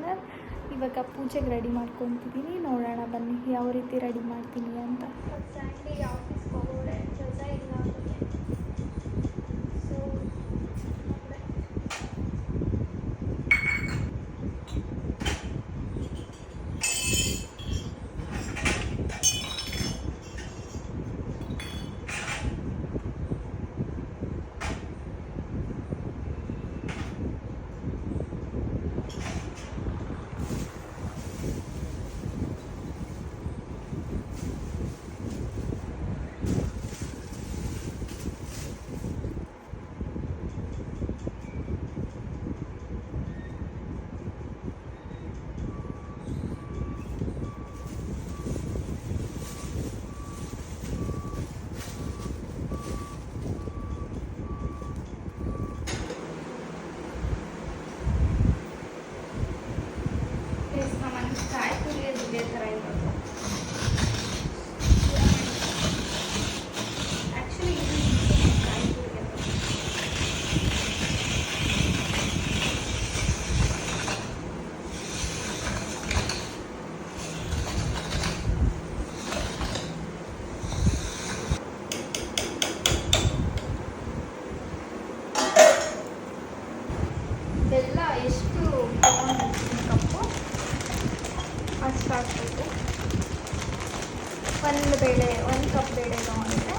Sister. ಇವಾಗ ಪೂಜೆಗೆ ready ಮಾಡ್ಕೊತಿದ್ದೀನಿ. ನೋಡೋಣ ಬನ್ನಿ ಯಾವ ರೀತಿ ರೆಡಿ ಮಾಡ್ತೀನಿ ಅಂತ. ಸ್ಯಾಂಡಿ ಆಫೀಸ್ಗೆ ಹೋಗೋಳೆ, ಕೆಲಸ ಇಲ್ಲ ಅದಕ್ಕೆ. ಸೊ ಚಾಯ್ ಕುಡಿಯೋದು ಇದೇ ಥರ ಇರೋದು. ಆ್ಯಕ್ಚುಲಿ ಇದು ಚಾಯ್ ಕುಡಿಯೋದು. ಇದೆಲ್ಲ ಎಷ್ಟು ಕಪ್ಪು ಅಷ್ಟು ಹಾಕ್ಬೇಕು. ಒಂದು ಕಪ್ ಬೇಳೆ ತೊಗೊಂಡಿದ್ರೆ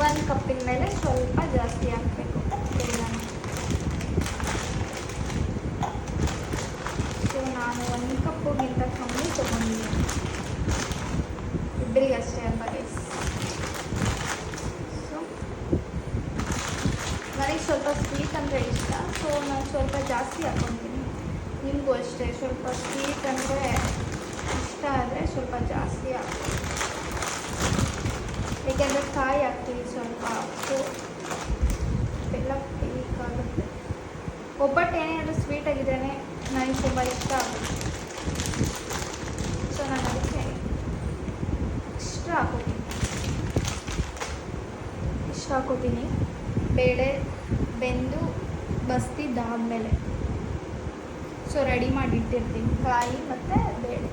1 ಕಪ್ಪಿನ ಮೇಲೆ ಸ್ವಲ್ಪ ಜಾಸ್ತಿ ಹಾಕಬೇಕು ಬೇಳೆನ. ಸೊ ನಾನು 1 ಕಪ್ಪಿಗಿಂತ ಕಮ್ಮಿ ತೊಗೊಂಡಿದ್ದೀನಿ. ಇಬ್ಬರಿಗೆ ಅಷ್ಟೇ ಅಲ್ವಾ ಗೈಸ್. ಸೊ ನನಗೆ ಸ್ವಲ್ಪ ಸ್ವೀಟ್ ಅಂದರೆ ಇಷ್ಟ, ಸೊ ನಾನು ಸ್ವಲ್ಪ ಜಾಸ್ತಿ ಹಾಕ್ಕೊತೀನಿ. ನಿಮಗೂ ಅಷ್ಟೇ ಸ್ವಲ್ಪ ಸ್ವೀಟ್ ಅಂದರೆ ಇಷ್ಟ ಆದರೆ ಸ್ವಲ್ಪ ಜಾಸ್ತಿ ಹಾಕಿ, ಏಕೆಂದರೆ ಕಾಯಿ ಹಾಕ್ತೀವಿ ಸ್ವಲ್ಪ. ಸೊ ಬೆಲ್ಲ ಬೇಕಾಗುತ್ತೆ. ಒಬ್ಬಟ್ಟು ಏನೇನಾದರೂ ಸ್ವೀಟಾಗಿದ್ರೇ ನನಗೆ ತುಂಬ ಇಷ್ಟ ಆಗುತ್ತೆ. ಸೊ ನಾನು ಅದಕ್ಕೆ ಇಷ್ಟ ಹಾಕೋತೀನಿ. ಬೇಳೆ ಬೆಂದು ಬಸ್ತಿದ್ದಾದಮೇಲೆ ಸೊ ರೆಡಿ ಮಾಡಿ ಇಟ್ಟಿರ್ತೀನಿ ಕಾಯಿ ಮತ್ತು ಬೇಳೆ.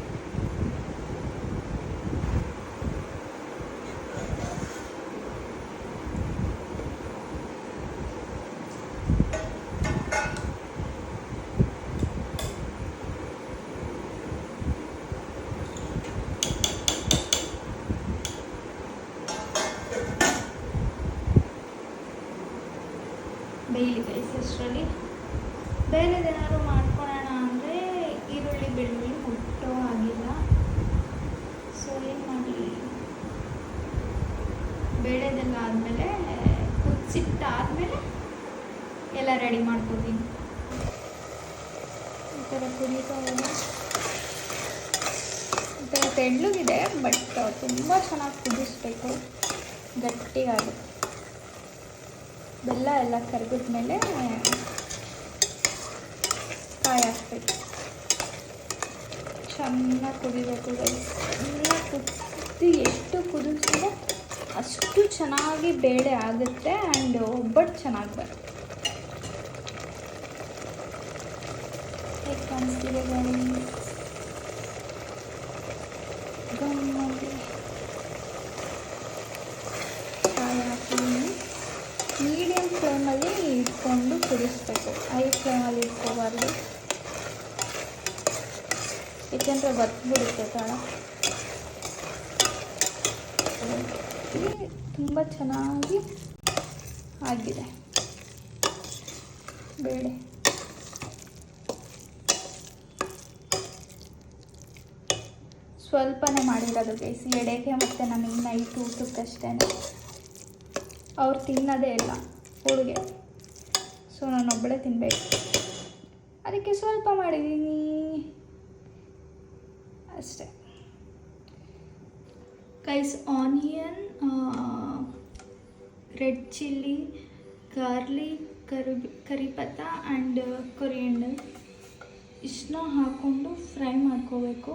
ಬೇಯಲಿ ಗೈಸ್. ಅಷ್ಟರಲ್ಲಿ ಬೇರೆದೇನಾದ್ರು ಮಾಡ್ಕೊಳ್ಳೋಣ ಅಂದರೆ ಈರುಳ್ಳಿ ಬೆಳ್ಳುಳ್ಳಿ ಮುಟ್ಟೋ ಆಗಿಲ್ಲ. ಸೊ ಏನು ಮಾಡಿ, ಬೇಳೆದೆಲ್ಲ ಆದಮೇಲೆ ಕುದಿಸಿಟ್ಟಾದಮೇಲೆ ಎಲ್ಲ ರೆಡಿ ಮಾಡ್ಕೊತೀನಿ. ಈ ಥರ ಕುದೀತಾ ಇದೆ. ಈ ಥರ ತೆಳ್ಳಗಿದೆ, ಬಟ್ ತುಂಬ ಚೆನ್ನಾಗಿ ಕುದಿಸ್ಬೇಕು, ಗಟ್ಟಿಯಾಗುತ್ತೆ. ಬೆಲ್ಲ ಎಲ್ಲ ಕರಗಿದ್ಮೇಲೆ ಕಾಯಿ ಹಾಕ್ಬೇಕು. ಚೆನ್ನಾಗಿ ಕುದಿಬೇಕು. ಎಲ್ಲ ಕುದಿ ಎಷ್ಟು ಕುದಿಸಿದ್ರೆ ಅಷ್ಟು ಚೆನ್ನಾಗಿ ಬೇಳೆ ಆಗುತ್ತೆ ಆ್ಯಂಡ್ ಒಬ್ಬಟ್ಟು ಚೆನ್ನಾಗಿ ಬರುತ್ತೆ. ಹೇಗೆ ಕಾಣಿಸ್ತಿದೆ ಗಮ್ಮಲ್ಲಿ ಕಾಯಿ ಹಾಕಿದ್ದೀನಿ. ಮೀಡಿಯಮ್ ಫ್ಲೇಮಲ್ಲಿ ಇಟ್ಕೊಂಡು ಕುದಿಸ್ಬೇಕು, ಹೈ ಫ್ಲೇಮಲ್ಲಿ ಇಟ್ಕೋಬಾರ್ದು, ಏಕೆಂದರೆ ಬತ್ಬಿಡುತ್ತೆ ತಳ. ತುಂಬ ಚೆನ್ನಾಗಿ ಆಗಿದೆ ಬೇಳೆ. ಸ್ವಲ್ಪನೇ ಮಾಡಿರೋದು ಗೈಸ್, ಎಡೆಗೆ ಮತ್ತು ನಮಗೆ ನೈಟ್ ಊಟಕ್ಕಷ್ಟೇ. ಅವ್ರು ತಿನ್ನೋದೇ ಇಲ್ಲ ಹೋಳಿಗೆ, ಸೊ ನಾನು ಒಬ್ಬಳೇ ತಿನ್ನಬೇಕು, ಅದಕ್ಕೆ ಸ್ವಲ್ಪ ಮಾಡಿದ್ದೀನಿ ಅಷ್ಟೇ. Guys, onion, red chilli, garlic, ಕರಿಪತ್ತ ಆ್ಯಂಡ್ ಕೊರಿಯಂಡರ್ ಇಷ್ಟನ್ನ ಹಾಕ್ಕೊಂಡು ಫ್ರೈ ಮಾಡ್ಕೋಬೇಕು.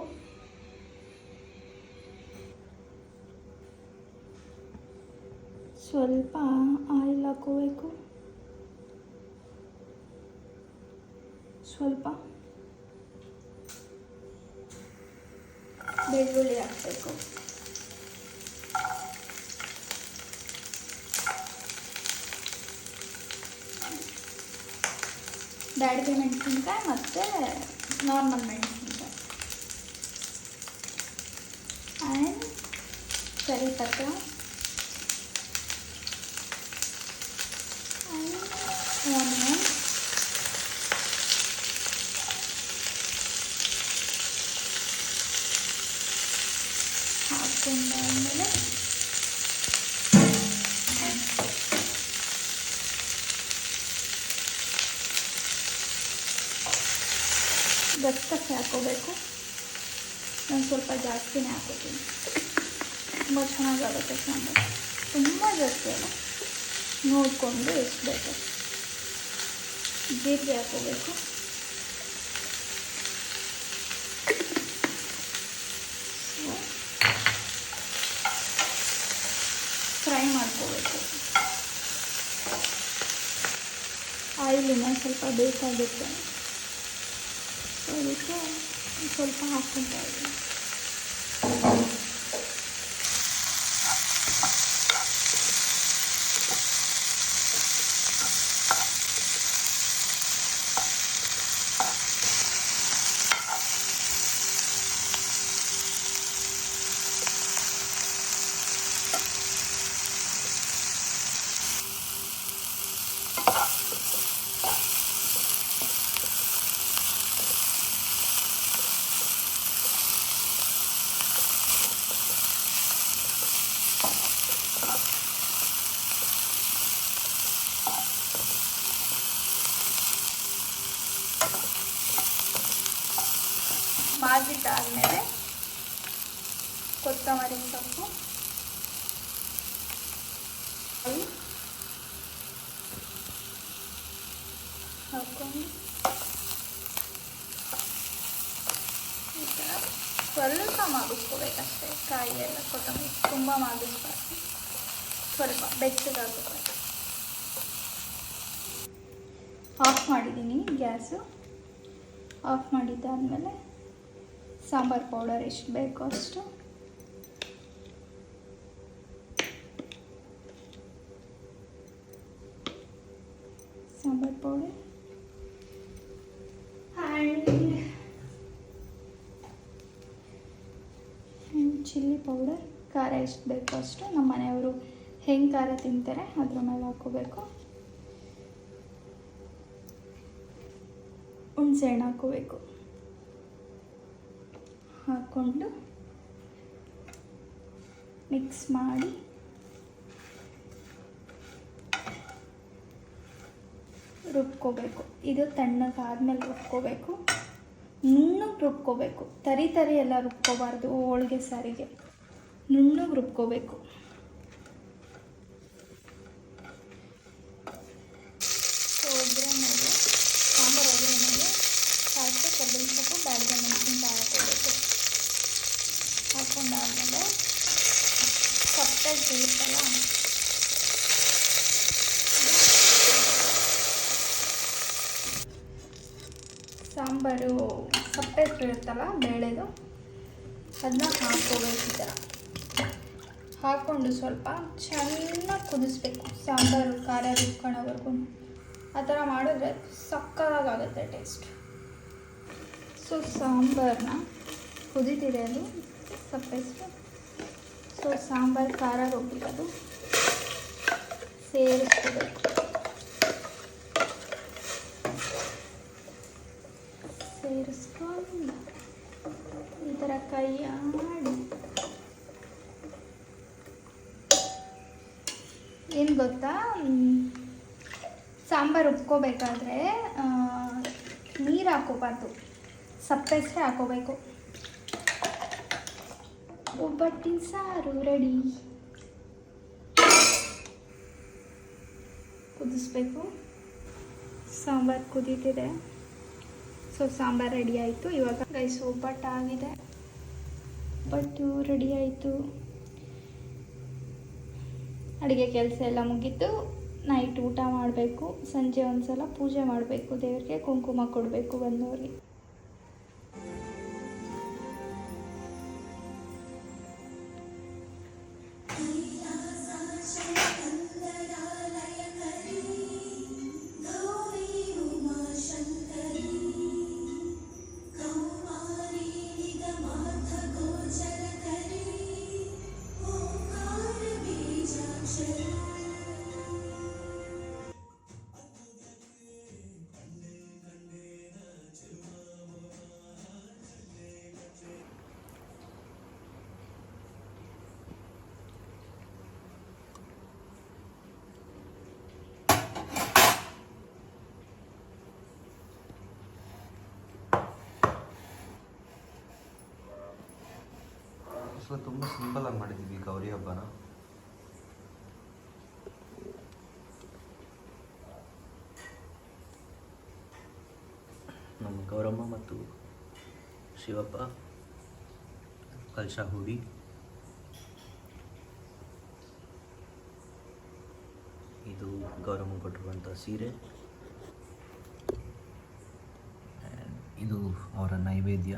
ಸ್ವಲ್ಪ ಆಯಿಲ್ ಹಾಕೋಬೇಕು, ಸ್ವಲ್ಪ ಬೆಳ್ಳುಳ್ಳಿ ಹಾಕಬೇಕು. ಬ್ಯಾಡಗೆ ಮೆಣಸಿನ್ಕಾಯಿ ಮತ್ತು ನಾರ್ಮಲ್ ಮೆಣಸಿನ್ಕಾಯಿ ಆ್ಯಂಡ್ ಕರಿಪತ್ರ ಆ್ಯಂಡ್ ಆನಿಯನ್ ಹಾಕೊಂಡಾದ್ಮೇಲೆ ಗಸಗಸೆ ಹಾಕೋಬೇಕು. ನಾನು ಸ್ವಲ್ಪ ಜಾಸ್ತಿನೇ ಹಾಕೋತೀನಿ, ತುಂಬ ಚೆನ್ನಾಗಾಗುತ್ತೆ ಸಾಂಬಾರು. ತುಂಬ ಜಾಸ್ತಿ ಅಲ್ಲ, ನೋಡಿಕೊಂಡು ಎಷ್ಟು ಬೇಕು. ಜೀರಿಗೆ ಹಾಕೋಬೇಕು. ಫ್ರೈ ಮಾಡ್ಕೋಬೇಕು. ಆಯಿಲಿನ ಸ್ವಲ್ಪ ಬೇಕಾಗುತ್ತೆ, ಅದಕ್ಕೆ ಸ್ವಲ್ಪ ಹಾಕ್ಕೊತಾ ಇದ್ದೀನಿ. ಮಾಡಿದ್ದಾದಮೇಲೆ ಕೊತ್ತಂಬರಿ ಸೊಪ್ಪು ಹಾಕ್ಕೊಂಡು ಈ ಥರ ಸ್ವಲ್ಪ ಮಾಡಿಸ್ಕೋಬೇಕಷ್ಟೇ. ಕಾಯಿ ಎಲ್ಲ ಕೊತ್ತಂಬರಿ ತುಂಬ ಮಾಡಿಸ್ಬಾರ್ದು, ಸ್ವಲ್ಪ ಬೆಚ್ಚಗಾಗಬೇಕು. ಆಫ್ ಮಾಡಿದ್ದೀನಿ ಗ್ಯಾಸು. ಆಫ್ ಮಾಡಿದ್ದಾದಮೇಲೆ ಸಾಂಬಾರು ಪೌಡರ್ ಎಷ್ಟು ಬೇಕೋ ಅಷ್ಟು sambar powder and chilli powder. ಖಾರ ಎಷ್ಟು ಬೇಕೋ ಅಷ್ಟು, ನಮ್ಮ ಮನೆಯವರು ಹೆಂಗೆ ಖಾರ ತಿಂತಾರೆ ಅದ್ರ ಮೇಲೆ ಹಾಕೋಬೇಕು. ಹುಣಸೆಹಣ್ಣು ಹಾಕೋಬೇಕು. ಹಾಕ್ಕೊಂಡು ಮಿಕ್ಸ್ ಮಾಡಿ ರುಬ್ಕೋಬೇಕು. ಇದು ತಣ್ಣಗಾದ್ಮೇಲೆ ರುಬ್ಕೋಬೇಕು, ನುಣ್ಣಗೆ ರುಬ್ಕೋಬೇಕು. ತರಿ ತರಿ ಎಲ್ಲ ರುಬ್ಕೋಬಾರ್ದು. ಹೋಳಿಗೆ ಸಾರಿಗೆ ನುಣ್ಣಗೆ ರುಬ್ಕೋಬೇಕು. ಒಗ್ಗರಣೆಗೆ ಸಾಂಬಾರು ಒಗ್ಗರಣೆಗೆ ಸಾಸಿವೆ, ಕರ್ಬೇವಿನ ಸೊಪ್ಪು, ಬ್ಯಾಡಗೆ ಮೆಣಸಿನ್ಕಾಯಿ ಹಾಕೋಬೇಕು. ಹಾಕೊಂಡಾದ್ಮೇಲೆ ಸಪ್ಪೆ ಇರುತ್ತಲ್ಲ ಸಾಂಬಾರು ಸಪ್ಪೆ ಇರುತ್ತಲ್ಲ ಬೇಳೆದು, ಅದನ್ನ ಹಾಕ್ಕೋಬೇಕು. ಈ ಥರ ಹಾಕ್ಕೊಂಡು ಸ್ವಲ್ಪ ಚೆನ್ನಾಗಿ ಕುದಿಸ್ಬೇಕು. ಸಾಂಬಾರು ಖಾರ ರುಬ್ಕೊಳ್ಳೋವರೆಗೂ ಆ ಥರ ಮಾಡಿದ್ರೆ ಸಕ್ಕತ್ತಾಗುತ್ತೆ ಟೇಸ್ಟ್. ಸೊ ಸಾಂಬಾರನ್ನ ಕುದೀತಿದೆ, ಅದು ಸಪ್ಪೆಷ್ಟು. ಸೊ ಸಾಂಬಾರು ಖಾರ ರುಬ್ಬಿರೋದು ಸೇರಿಸ್ಕೋಬೇಕು. ಸೇರಿಸ್ಕೊಂಡು ಈ ಥರ ಕೈ ಆಡಿ ಏನು ಗೊತ್ತಾ, ಸಾಂಬಾರು ರುಬ್ಕೋಬೇಕಾದ್ರೆ ನೀರು ಹಾಕೋಬಾರ್ದು, ಸಪ್ಪೆಷ್ಟೇ ಹಾಕೋಬೇಕು. ಒಬ್ಬಟ್ಟಿನ ಸಾರು ರೆಡಿ. ಕುದಿಸ್ಬೇಕು. ಸಾಂಬಾರು ಕುದೀತಿದೆ. ಸೊ ಸಾಂಬಾರು ರೆಡಿ ಆಯಿತು. ಇವಾಗ ರೈಸ್ ಒಬ್ಬಟ್ಟು ಆಗಿದೆ. ಒಬ್ಬಟ್ಟು ರೆಡಿ ಆಯಿತು. ಅಡುಗೆ ಕೆಲಸ ಎಲ್ಲ ಮುಗೀತು. ನೈಟ್ ಊಟ ಮಾಡಬೇಕು. ಸಂಜೆ ಒಂದು ಸಲ ಪೂಜೆ ಮಾಡಬೇಕು, ದೇವರಿಗೆ ಕುಂಕುಮ ಕೊಡಬೇಕು ಬಂದವ್ರಿಗೆ. ವರ್ಷ ತುಂಬ ಸಿಂಪಲಾಗಿ ಮಾಡಿದ್ದೀವಿ ಗೌರಿ ಹಬ್ಬನ. ನಮ್ಮ ಗೌರಮ್ಮ ಮತ್ತು ಶಿವಪ್ಪ ಕಲಶ ಹೂಡಿ ಇದು ಗೌರಮ್ಮ ಕೊಟ್ಟಿರುವಂಥ ಸೀರೆ, ಇದು ಅವರ ನೈವೇದ್ಯ.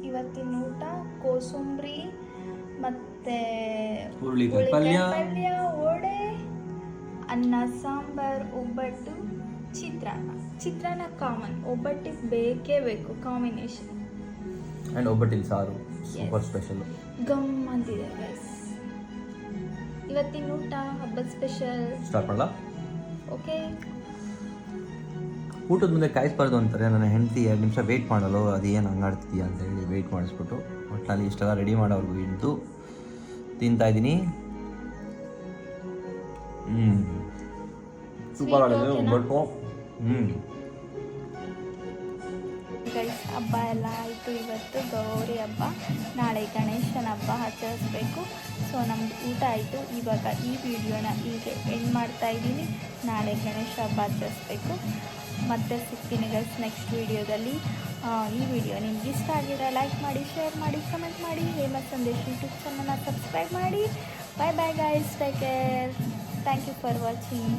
ಇವತ್ತಿನ ಊಟ ಕೋಸಂಬರಿ ಮತ್ತೆ ಹುರುಳಿಕಾಯಿ ಪಲ್ಯ, ವಡೆ, ಅನ್ನ ಸಾಂಬಾರ್, ಒಬ್ಬಟ್ಟು, ಚಿತ್ರಾನ್ನ ಕಾಮನ್. ಒಬ್ಬಟ್ಟಿಗೆ ಬೇಕೇ ಬೇಕು ಕಾಂಬಿನೇಷನ್. ಆ್ಯಂಡ್ ಒಬ್ಬಟ್ಟಿನ ಸಾರು ಸೂಪರ್ ಸ್ಪೆಷಲ್. ಗಮ್ ಅಂತಿದೆ ಗೈಸ್. ಇವತ್ತಿನ ಊಟ ಹಬ್ಬದ ಸ್ಪೆಷಲ್. ಸ್ಟಾರ್ಟ್ ಮಾಡಲ್ಲ? ಓಕೆ. ಊಟದ ಮುಂದೆ ಕಾಯಿಸ್ಬಾರ್ದು ಅಂತಾರೆ. ನನ್ನ ಹೆಂಡತಿ 2 ನಿಮಿಷ ವೆಯ್ಟ್ ಮಾಡಲು, ಅದು ಏನು ಹಂಗಾಡ್ತಿದೆಯಾ ಅಂತ ಹೇಳಿ ವೆಯ್ಟ್ ಮಾಡಿಸ್ಬಿಟ್ಟು ಒಟ್ಟಿನಲ್ಲಿ ಇಷ್ಟೆಲ್ಲ ರೆಡಿ ಮಾಡೋರ್ಗು ಇದ್ದು ತಿಂತಾಯಿದ್ದೀನಿ. ಸೂಪರ್ ಆಗಿದೆ ಒಬ್ಬಟ್ಟು. ಗೈಸ್ ಹಬ್ಬ ಎಲ್ಲ ಆಯಿತು. ಇವತ್ತು ಗೌರಿ ಹಬ್ಬ, ನಾಳೆ ಗಣೇಶನ ಹಬ್ಬ ಆಚರಿಸ್ಬೇಕು. ಸೊ ನಮ್ಮದು ಊಟ ಆಯಿತು. ಇವಾಗ ಈ ವಿಡಿಯೋನ ಹೀಗೆ ಎಂಡ್ ಮಾಡ್ತಾ ಇದ್ದೀನಿ. ನಾಳೆ ಗಣೇಶ ಹಬ್ಬ ಆಚರಿಸ್ಬೇಕು. ಮತ್ತೆ ಸಿಗ್ತೀನಿ ಗೈಸ್ ನೆಕ್ಸ್ಟ್ ವಿಡಿಯೋದಲ್ಲಿ. ಈ ವಿಡಿಯೋ ನಿಮ್ಗೆ ಇಷ್ಟ ಆಗಿದ್ರೆ ಲೈಕ್ ಮಾಡಿ, ಶೇರ್ ಮಾಡಿ, ಕಮೆಂಟ್ ಮಾಡಿ. ಹೇಮಂತ್ ಸಂದೇಶ್ ಯೂಟ್ಯೂಬ್ ಚಾನಲ್ನ ಸಬ್ಸ್ಕ್ರೈಬ್ ಮಾಡಿ. Bye bye guys, take care. Thank you for watching.